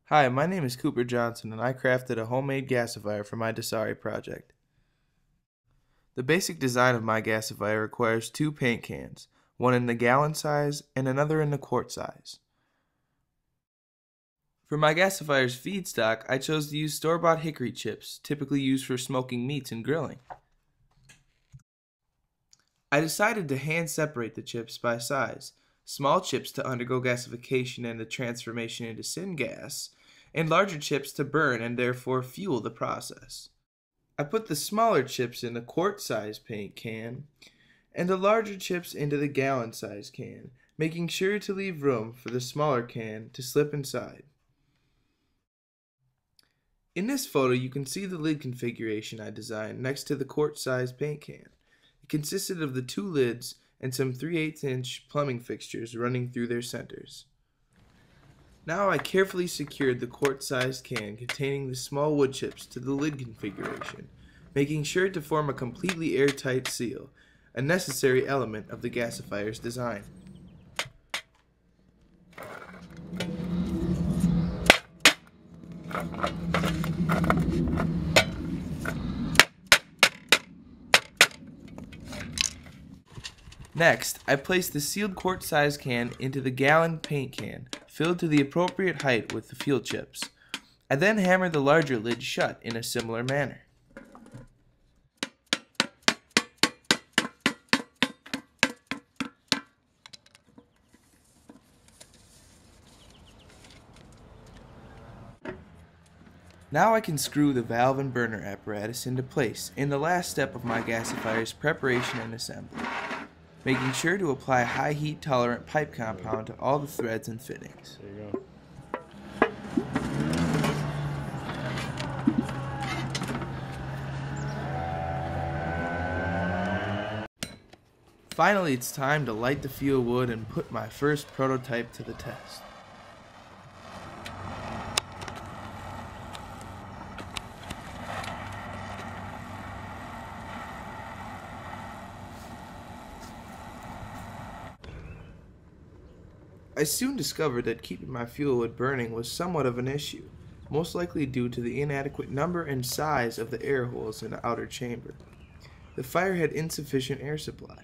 Hi, my name is Cooper Johnson and I crafted a homemade gasifier for my Dasari project. The basic design of my gasifier requires two paint cans, one in the gallon size and another in the quart size. For my gasifier's feedstock, I chose to use store-bought hickory chips, typically used for smoking meats and grilling. I decided to hand separate the chips by size, small chips to undergo gasification and the transformation into syngas, and larger chips to burn and therefore fuel the process. I put the smaller chips in a quart-size paint can and the larger chips into the gallon-size can, making sure to leave room for the smaller can to slip inside. In this photo, you can see the lid configuration I designed next to the quart-size paint can. It consisted of the two lids and some 3/8-inch plumbing fixtures running through their centers. Now I carefully secured the quart-sized can containing the small wood chips to the lid configuration, making sure to form a completely airtight seal, a necessary element of the gasifier's design. Next, I placed the sealed quart-sized can into the gallon paint can, filled to the appropriate height with the fuel chips. I then hammered the larger lid shut in a similar manner. Now I can screw the valve and burner apparatus into place in the last step of my gasifier's preparation and assembly, making sure to apply high heat tolerant pipe compound to all the threads and fittings. There you go. Finally, it's time to light the fuel wood and put my first prototype to the test. I soon discovered that keeping my fuel wood burning was somewhat of an issue, most likely due to the inadequate number and size of the air holes in the outer chamber. The fire had insufficient air supply.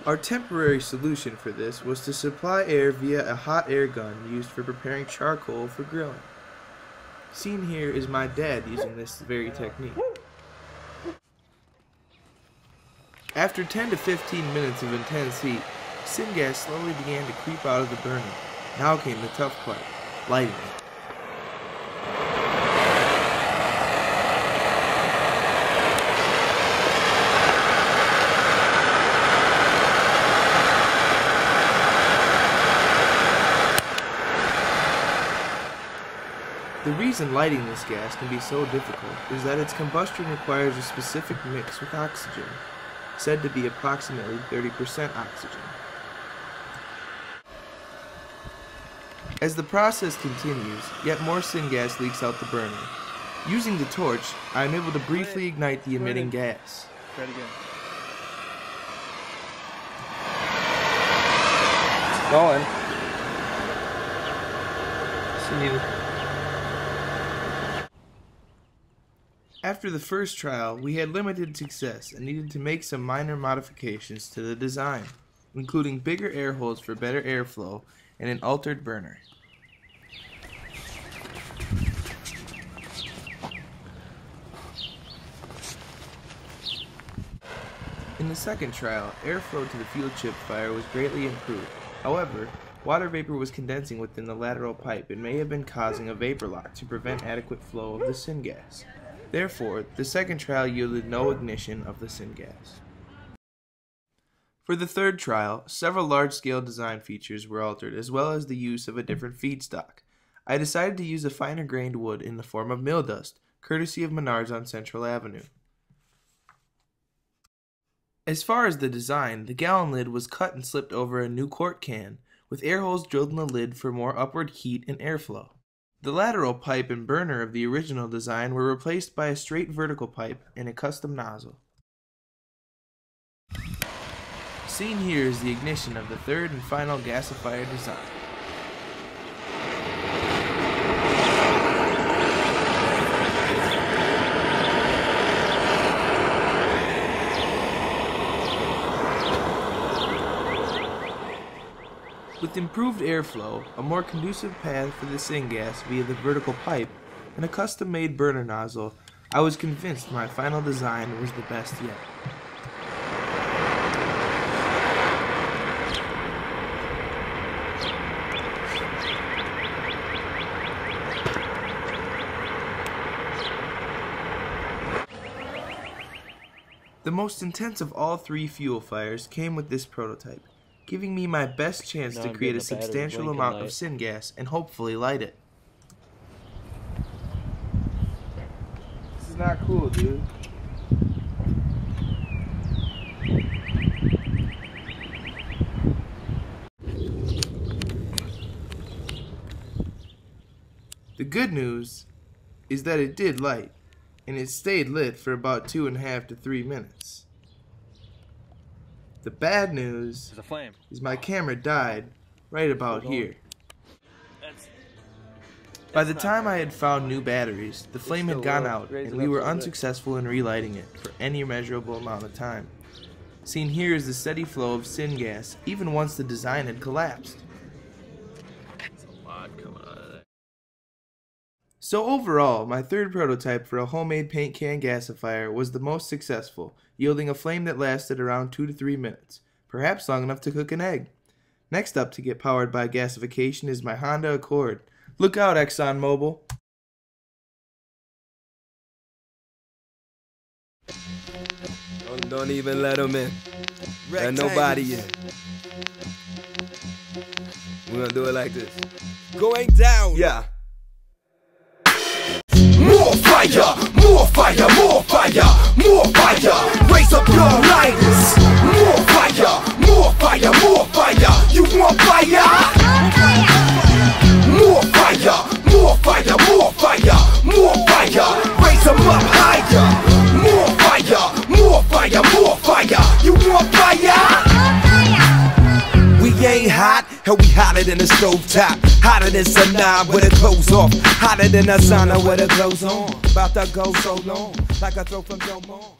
Our temporary solution for this was to supply air via a hot air gun used for preparing charcoal for grilling. Seen here is my dad using this very technique. After 10 to 15 minutes of intense heat, syngas slowly began to creep out of the burner. Now came the tough part, lighting it. The reason lighting this gas can be so difficult is that its combustion requires a specific mix with oxygen, said to be approximately 30% oxygen. As the process continues, yet more syngas leaks out the burner. Using the torch, I am able to briefly ignite the emitting gas. Try it again. It's going. After the first trial, we had limited success and needed to make some minor modifications to the design, including bigger air holes for better airflow and an altered burner. In the second trial, airflow to the fuel chip fire was greatly improved. However, water vapor was condensing within the lateral pipe and may have been causing a vapor lock to prevent adequate flow of the syngas. Therefore, the second trial yielded no ignition of the syngas. For the third trial, several large-scale design features were altered as well as the use of a different feedstock. I decided to use a finer-grained wood in the form of mill dust, courtesy of Menards on Central Avenue. As far as the design, the gallon lid was cut and slipped over a new quart can, with air holes drilled in the lid for more upward heat and airflow. The lateral pipe and burner of the original design were replaced by a straight vertical pipe and a custom nozzle. Seen here is the ignition of the third and final gasifier design. With improved airflow, a more conducive path for the syngas via the vertical pipe, and a custom-made burner nozzle, I was convinced my final design was the best yet. The most intense of all three fuel fires came with this prototype, giving me my best chance to create a substantial amount of syngas and hopefully light it. This is not cool, dude. The good news is that it did light, and it stayed lit for about 2.5 to 3 minutes. The bad news is my camera died right about here. By the time I had found new batteries, the flame had gone out and we were unsuccessful in relighting it for any measurable amount of time. Seen here is the steady flow of syngas even once the design had collapsed. So overall, my third prototype for a homemade paint can gasifier was the most successful, yielding a flame that lasted around 2 to 3 minutes, perhaps long enough to cook an egg. Next up to get powered by gasification is my Honda Accord. Look out, ExxonMobil! Don't even let them in. Let nobody in. We're gonna do it like this. Going down! Yeah. More fire, more fire, more fire, more fire. Raise up your lighters. More fire, more fire, more fire. You want fire? More fire, more fire, more fire, more fire. Raise them up higher. More fire, more fire, more fire. You want fire? We ain't hot, hell we hotter than a stove top. Hotter than Sanaa with her clothes off. Hotter than a sauna with her clothes on. About to go so long, like a throw from Joe Moore.